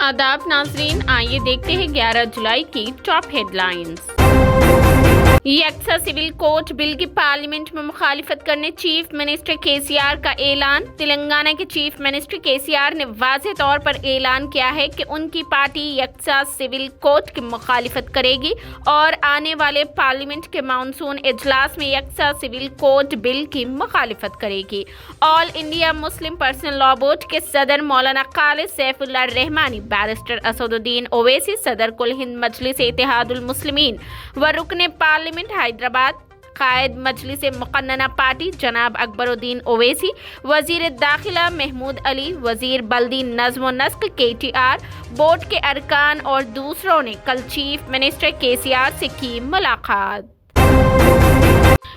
आदाब नाजरीन, आइए देखते हैं 11 जुलाई की टॉप हेडलाइंस। यकसा सिविल कोड बिल की पार्लियामेंट में मुखालिफत करने चीफ मिनिस्टर केसीआर का ऐलान। तेलंगाना के चीफ मिनिस्टर केसीआर ने वाज़ेह तौर पर ऐलान किया है कि उनकी पार्टी यकसा सिविल कोड की मुखालिफत करेगी और आने वाले पार्लियामेंट के मानसून इजलास में यकसा सिविल कोड बिल की मुखालिफत करेगी। All India Muslim personal law board के सदर मौलाना खालिद सैफुल्लाह रहमानी, बैरिस्टर असदुद्दीन ओवैसी, सदर कुल हिंद मजलिस इत्तेहादुल मुस्लिमीन व रुकने पार्लियामेंट हैदराबाद, कायद मजलिस मुक़न्नना पार्टी जनाब अकबरुद्दीन ओवैसी, वज़ीर दाखिला महमूद अली, वज़ीर बल्दी नज़्म व नस्क KTR, बोर्ड के अरकान और दूसरों ने कल चीफ मिनिस्टर केसीआर से की मुलाकात।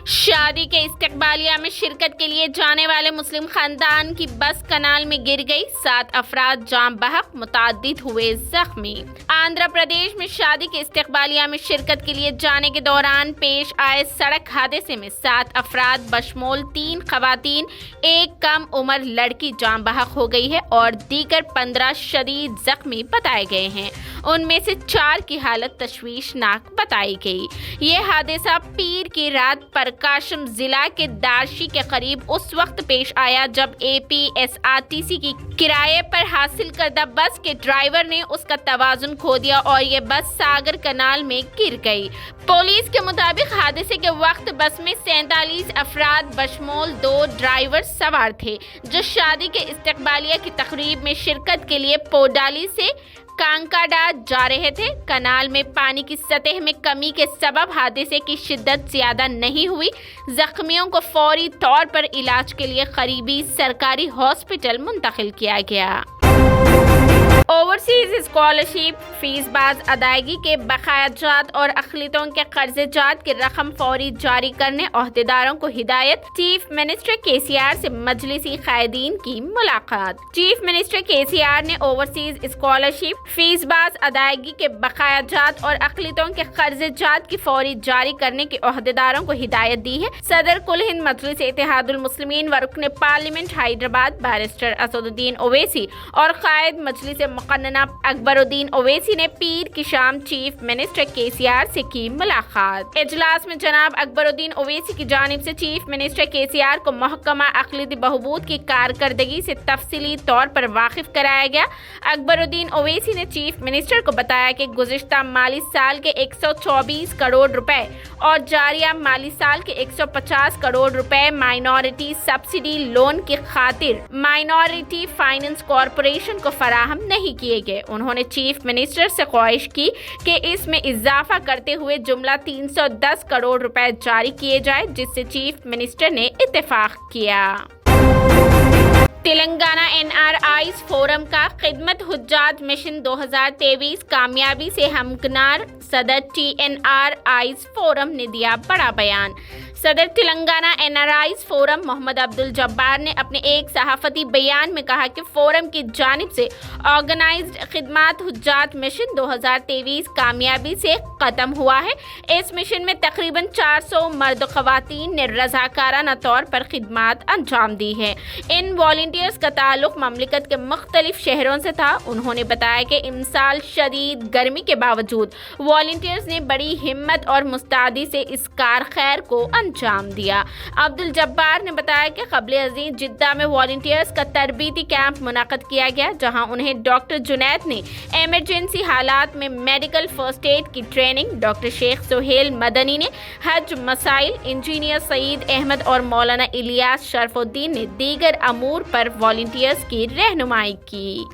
शादी के इस्तकबालिया में शिरकत के लिए जाने वाले मुस्लिम खानदान की बस कनाल में गिर गई, 7 अफराद जाम बहक, मुताद्दिद हुए जख्मी। आंध्र प्रदेश में शादी के इस्तकबालिया में शिरकत के लिए जाने के दौरान पेश आए सड़क हादसे में 7 अफराद बशमूल 3 खवातीन, एक कम उम्र लड़की जाम बहक हो गई है और दीगर 15 शदीद जख्मी बताए गए हैं। उनमें से 4 की हालत तशवीशनाक बताई गई। ये हादसा पीर की रात प्रकाशम जिला के दारशी के करीब उस वक्त पेश आया जब APSRTC की किराए पर हासिल करदा बस के ड्राइवर ने उसका तवाजुन खो दिया और ये बस सागर कनाल में गिर गई। पुलिस के मुताबिक हादसे के वक्त बस में 47 अफराद बशमूल 2 ड्राइवर सवार थे जो शादी के इस्तकबालिया की तकरीब में शिरकत के लिए पोडाली से कांकाडा जा रहे थे। कनाल में पानी की सतह में कमी के सबब हादसे की शिद्दत ज्यादा नहीं हुई। जख्मियों को फौरी तौर पर इलाज के लिए करीबी सरकारी हॉस्पिटल मुंतकिल किया गया। ओवरसीज स्कॉलरशिप फीस बाज अदायगी के बकायाजात और अखिलतों के कर्जेजात की रकम फौरी जारी करने अहदेदारों को हिदायत। चीफ मिनिस्टर केसीआर से मजलिसी कायदीन की मुलाकात। चीफ मिनिस्टर केसीआर ने ओवरसीज स्कॉलरशिप फीस बाज अदायगी के बकायाजात और अखिलतों के कर्जेजात की फौरी जारी करने के अहदेदारों को हिदायत दी है। सदर कुल हिंद मजलिस इत्तेहादुल मुस्लिमीन व रुकने पार्लियामेंट हैदराबाद, बैरिस्टर असदुद्दीन ओवैसी और कायद मजलिस मुक़न्नना अकबरुद्दीन ओवैसी ने पीर की शाम चीफ मिनिस्टर केसीआर से की मुलाकात। इजलास में जनाब अकबरुद्दीन ओवैसी की जानिब से चीफ मिनिस्टर केसीआर को महकमा अक़लियती बहबूद की कारकर्दगी से तफसीली तौर पर वाकिफ कराया गया। अकबरुद्दीन ओवैसी ने चीफ मिनिस्टर को बताया कि गुज़िश्ता माली साल के 124 करोड़ रुपए और जारिया माली साल के 150 करोड़ रुपए माइनॉरिटी सब्सिडी लोन की खातिर माइनॉरिटी फाइनेंस कॉरपोरेशन को फराहम नहीं किए गए। उन्होंने चीफ मिनिस्टर से ख्वाहिश की कि इसमें इजाफा करते हुए जुमला 310 करोड़ रुपए जारी किए जाए, जिससे चीफ मिनिस्टर ने इत्तेफाक किया। तेलंगाना NRIs फोरम का खिदमत हुज्जात मिशन 2023 कामयाबी से हमकिनार, सदर TNRIs फोरम ने दिया बड़ा बयान। सदर तेलंगाना NRIs फोरम मोहम्मद अब्दुल जब्बार ने अपने एक सहाफती बयान में कहा कि फोरम की जानिब से ऑर्गेनाइज्ड खिदमत हुज्जात मिशन 2023 कामयाबी से ख़त्म हुआ है। इस मिशन में तकरीबन 400 मर्द ख़वातीन ने रज़ाकाराना तौर पर खिदमत अंजाम दी है। इन वॉलंटियर्स का ताल्लुक ममलिकत के मुख्तलिफ शहरों से था। उन्होंने बताया कि इमसाल शदीद गर्मी के बावजूद वॉलंटियर्स ने बड़ी हिम्मत और मुस्तैदी से इस कार खैर को अंजाम दिया। अब्दुल जब्बार ने बताया कि क़ब्ल अज़ीज़ जिद्दा में वॉलंटियर्स का तरबीती कैंप मुनक़द किया गया, जहां उन्हें डॉक्टर जुनैद ने एमरजेंसी हालात में मेडिकल फर्स्ट एड की ट्रेनिंग, डॉक्टर शेख सुहेल मदनी ने हज मसाइल, इंजीनियर सईद अहमद और मौलाना इलियास शरफुद्दीन ने दीगर अमूर पर वॉलंटियर्स की रहनुमाई की।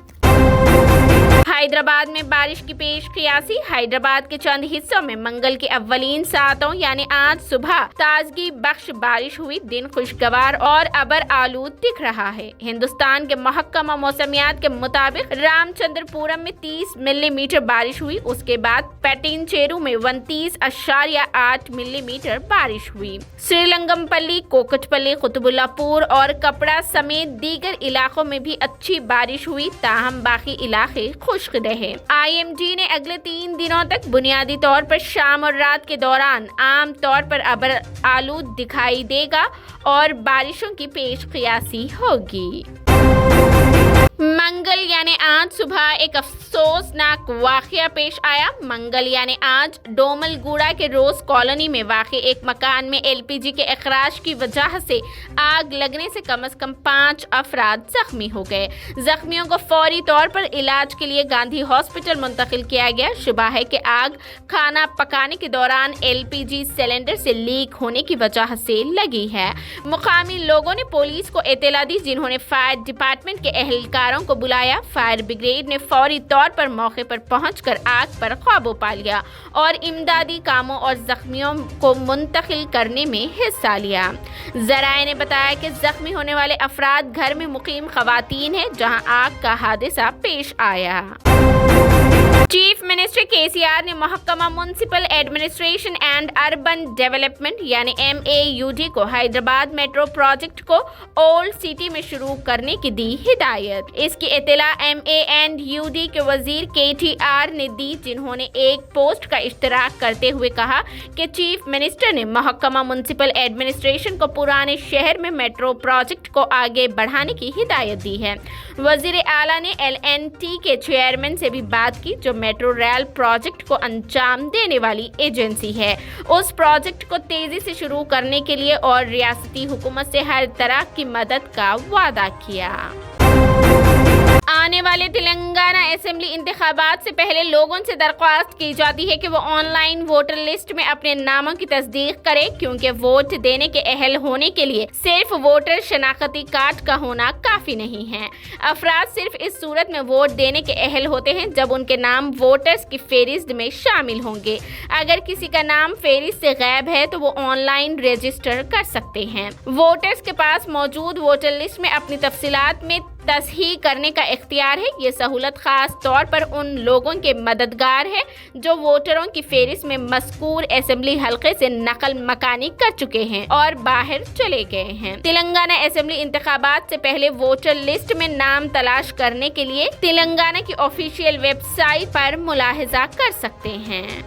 हैदराबाद में बारिश की पेश क़ियासी। हैदराबाद के चंद हिस्सों में मंगल की अव्वलीन सातों यानी आज सुबह ताजगी बख्श बारिश हुई। दिन खुशगवार और अबर आलूद दिख रहा है। हिंदुस्तान के महकमा मौसमियात के मुताबिक रामचंद्रपुरम में 30 मिलीमीटर बारिश हुई। उसके बाद पैटिनचेरू में 29.8 मिलीमीटर बारिश हुई। श्रीलंगमपल्ली, कोकटपल्ली, कुतुबुल्लापुर और कपड़ा समेत दीगर इलाकों में भी अच्छी बारिश हुई, ताहम बाकी इलाके खुश्क रहे। IMD ने अगले 3 दिनों तक बुनियादी तौर पर शाम और रात के दौरान आम तौर पर अबर आलूद दिखाई देगा और बारिशों की पेश क़ियासी होगी। मंगल यानी आज सुबह एक अफसोसनाक वाकया पेश आया। मंगल यानी आज डोमलगुड़ा के रोज कॉलोनी में वाक़े एक मकान में एलपीजी के अखराज की वजह से आग लगने से कम 5 अफराद जख्मी हो गए। जख्मियों को फौरी तौर पर इलाज के लिए गांधी हॉस्पिटल मुंतकिल किया गया। शुबह है कि आग खाना पकाने के दौरान एलपीजी सिलेंडर से लीक होने की वजह से लगी है। मुकामी लोगों ने पुलिस को इत्तला दी, जिन्होंने फायर डिपार्टमेंट के एहलकारों को बुलाया। फायर ब्रिगेड ने फौरी तौर पर मौके पर पहुंचकर आग पर काबू पा लिया और इमदादी कामों और जख्मियों को मुंतकिल करने में हिस्सा लिया। जराये ने बताया कि जख्मी होने वाले अफराद घर में मुकीम खवातीन हैं, जहां आग का हादसा पेश आया। चीफ मिनिस्टर केसीआर ने महकमा municipal administration and urban development यानी MAUD को हैदराबाद मेट्रो प्रोजेक्ट को ओल्ड सिटी में शुरू करने की दी हिदायत। इसकी इत्तला MAUD के वजीर KTR ने दी, जिन्होंने एक पोस्ट का इश्तराक करते हुए कहा कि चीफ मिनिस्टर ने महकमा म्युनिसिपल एडमिनिस्ट्रेशन को पुराने शहर में मेट्रो प्रोजेक्ट को आगे बढ़ाने की हिदायत दी है। वजीर आला ने LNT के चेयरमैन से भी बात की, जो मेट्रो रेल प्रोजेक्ट को अंजाम देने वाली एजेंसी है। उस प्रोजेक्ट को तेजी से शुरू करने के लिए और रियासती हुकूमत से हर तरह की मदद का वादा किया। आने वाले तेलंगाना असेंबली इंतखाबात से पहले लोगों से दरख्वास्त की जाती है कि वो ऑनलाइन वोटर लिस्ट में अपने नामों की तस्दीक करें, क्योंकि वोट देने के अहल होने के लिए सिर्फ वोटर शनाख्ती कार्ड का होना काफ़ी नहीं है। अफराद सिर्फ इस सूरत में वोट देने के अहल होते हैं जब उनके नाम वोटर्स की फहरिस्त में शामिल होंगे। अगर किसी का नाम फहरिस्त से गायब है तो वो ऑनलाइन रजिस्टर कर सकते हैं। वोटर्स के पास मौजूद वोटर लिस्ट में अपनी तफसीलात में तस्हीह करने का इख्तियार है। ये सहूलत खास तौर पर उन लोगों के मददगार है जो वोटरों की फहरिस्त में मज़कूर असेंबली हलके से नकल मकानी कर चुके हैं और बाहर चले गए हैं। तेलंगाना असेंबली इंतखाबात से पहले वोटर लिस्ट में नाम तलाश करने के लिए तेलंगाना की ऑफिशियल वेबसाइट पर मुलाहिजा कर सकते हैं।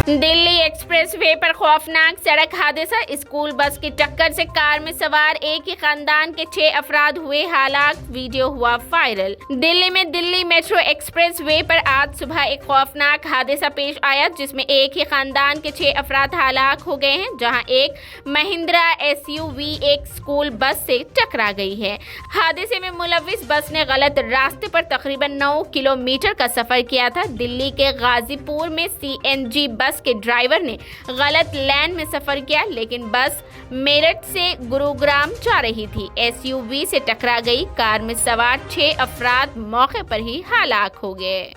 दिल्ली एक्सप्रेस वे पर खौफनाक सड़क हादसा। स्कूल बस की टक्कर से कार में सवार एक ही खानदान के 6 अफराद हुए हलाक। वीडियो हुआ वायरल। दिल्ली में दिल्ली मेट्रो एक्सप्रेस वे पर आज सुबह एक खौफनाक हादसा पेश आया, जिसमें एक ही खानदान के 6 अफराद हलाक हो गए हैं, जहां एक महिंद्रा SUV एक स्कूल बस से टकरा गई है। हादसे में मुलविस बस ने गलत रास्ते पर तकरीबन 9 किलोमीटर का सफर किया था। दिल्ली के गाजीपुर में CNG बस के ड्राइवर ने गलत लेन में सफर किया, लेकिन बस मेरठ से गुरुग्राम जा रही थी। SUV से टकरा गई कार में सवार 6 अफराद मौके पर ही हलाक हो गए।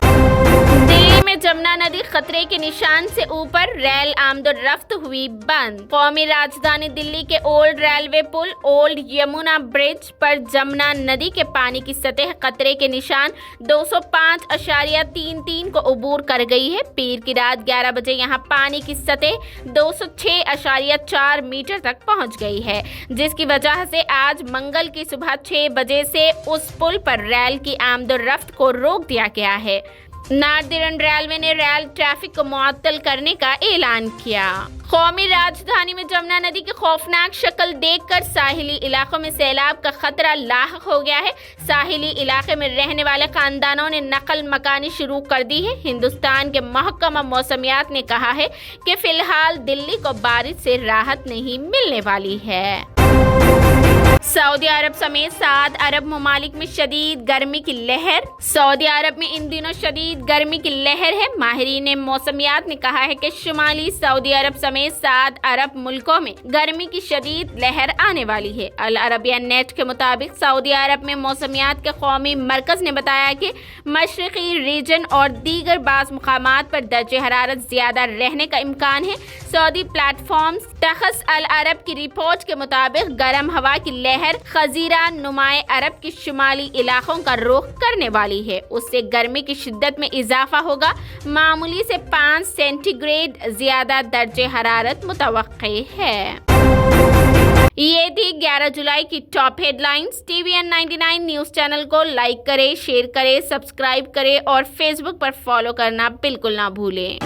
दिल्ली में जमुना नदी खतरे के निशान से ऊपर, रेल आमदोरफ्त हुई बंद। कौमी राजधानी दिल्ली के ओल्ड रेलवे पुल ओल्ड यमुना ब्रिज पर जमुना नदी के पानी की सतह खतरे के निशान 205.33 को उबूर कर गई है। पीर की रात 11 बजे यहाँ पानी की सतह 206.4 मीटर तक पहुँच गई है, जिसकी वजह से आज मंगल की सुबह 6 बजे से उस पुल पर रेल की आमदोरफ्त को रोक दिया गया है। नार्दर्न रेलवे ने रेल ट्रैफिक को मुअत्तल करने का ऐलान किया। कौमी राजधानी में जमुना नदी की खौफनाक शक्ल देखकर साहिली इलाकों में सैलाब का खतरा लाहक हो गया है। साहिली इलाके में रहने वाले खानदानों ने नकल मकानी शुरू कर दी है। हिंदुस्तान के महकमा मौसमियात ने कहा है कि फिलहाल दिल्ली को बारिश से राहत नहीं मिलने वाली है। सऊदी अरब समेत 7 अरब ममालिक में शदीद गर्मी की लहर। सऊदी अरब में इन दिनों शदीद गर्मी की लहर है। माहिरीन मौसमियात ने कहा है कि शुमाली सऊदी अरब समेत 7 अरब मुल्कों में गर्मी की शदीद लहर आने वाली है। अल अरबिया नेट के मुताबिक सऊदी अरब में मौसमियात के कौमी मरकज ने बताया कि मशरकी रीजन और दीगर बाज़ मुकामात पर दर्जे हरारत ज्यादा रहने का इम्कान है। सऊदी प्लेटफॉर्म तखस अल अरब की रिपोर्ट के मुताबिक गर्म हवा की लहर खजीरा नुमाए अरब के शुमाली इलाकों का रुख करने वाली है। उससे गर्मी की शिद्दत में इजाफा होगा। मामूली से 5 सेंटीग्रेड ज्यादा दर्जे हरारत मुतवक्के है। ये थी 11 जुलाई की top headlines. TVN 99 news channel को लाइक करें, शेयर करें, सब्सक्राइब करें और फेसबुक पर फॉलो करना बिल्कुल ना भूलें।